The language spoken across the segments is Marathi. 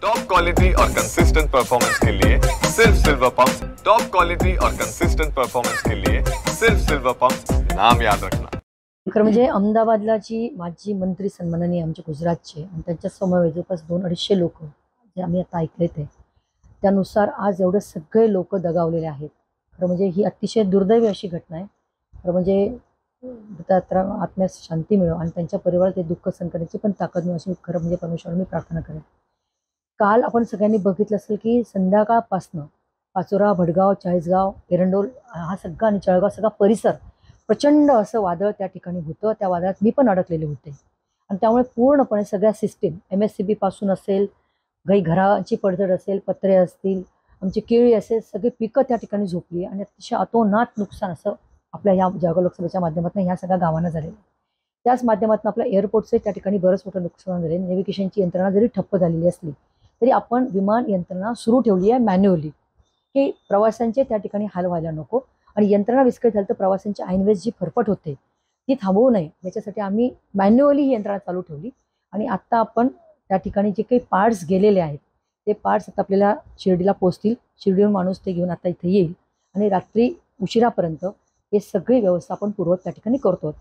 टॉप क्वालिटी और कंसिस्टेंट परफॉर्मेंस के लिए सिर्फ सिल्वर पंप्स। टॉप क्वालिटी और कंसिस्टेंट परफॉर्मेंस के लिए सिर्फ सिल्वर पंप्स, नाम याद रखना। खरं म्हणजे अहमदाबादला जी माजी मंत्री सन्माननीय आमचे गुजरातचे आणि त्यांच्या समवेत जवळपास 200-250 लोक जे आम्ही आता ऐकले ते त्यानुसार आज एवढे सगळे लोक दगावलेले आहेत। खरं म्हणजे ही अतिशय दुर्दैवी अशी घटना आहे। खरं म्हणजे आत्म्यास शांती मिळो आणि त्यांच्या परिवाराला ते दुःख सहन करण्याची पण ताकद मिळो अशी खरं म्हणजे परमेश्वराला मी प्रार्थना करेन। काल आपण सगळ्यांनी बघितलं असेल की संध्याकाळपासनं पाचोरा, भडगाव, चाळीसगाव, एरंडोल हा सगळा आणि चळगाव सगळा परिसर प्रचंड असं वादळ त्या ठिकाणी होतं। त्या वादळात मी पण अडकलेले होते आणि त्यामुळे पूर्णपणे सगळ्या सिस्टीम MSCB पासून असेल, काही घराची पडझड असेल, पत्रे असतील, आमची केळी असेल, सगळी पिकं त्या ठिकाणी झोपली आणि अतिशय अतोनात नुकसान असं आपल्या या जळगाव लोकसभेच्या माध्यमातून ह्या सगळ्या गावांना झालेलं। त्याच माध्यमातून आपल्या एअरपोर्टचे त्या ठिकाणी बरंच मोठं नुकसान झाले। नेव्हिगेशनची यंत्रणा जरी ठप्प झालेली असली तरी आपण विमान यंत्रणा सुरू ठेवली आहे मॅन्युअली, की प्रवाशांचे त्या ठिकाणी हाल व्हायला नको आणि यंत्रणा विस्कळीत झाली तर प्रवाशांची ऐनवेळेस जी फरफट होते ती थांबवू नये याच्यासाठी आम्ही मॅन्युअली ही यंत्रणा चालू ठेवली। आणि आता आपण त्या ठिकाणी जे काही पार्ट्स गेलेले आहेत ते पार्ट्स आता आपल्याला शिर्डीला पोहोचतील। शिर्डीहून माणूस ते घेऊन आता इथे येईल आणि रात्री उशिरापर्यंत हे सगळी व्यवस्था आपण पूर्वत त्या ठिकाणी करतो।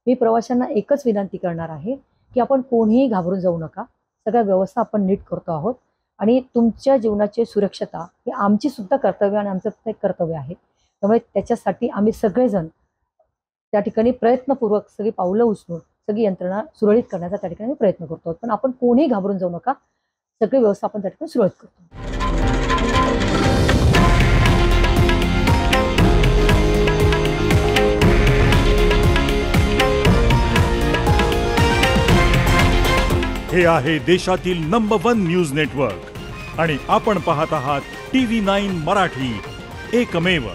मी प्रवाशांना एकच विनंती करणार आहे की आपण कोणीही घाबरून जाऊ नका, सगळ्या व्यवस्था आपण नीट करतो आहोत आणि तुमच्या जीवनाची सुरक्षता ही आमची सुद्धा कर्तव्य आणि आमचं एक कर्तव्य आहे। त्यामुळे त्याच्यासाठी आम्ही सगळेजण त्या ठिकाणी प्रयत्नपूर्वक सगळी पावलं उचलून सगळी यंत्रणा सुरळीत करण्याचा त्या ठिकाणी प्रयत्न करतो। पण आपण कोणीही घाबरून जाऊ नका, सगळी व्यवस्था आपण त्या ठिकाणी सुरळीत करतो। हे आहे देशातील नंबर 1 न्यूज नेटवर्क आणि आपण पाहत आहात TV9 मराठी, एकमेव।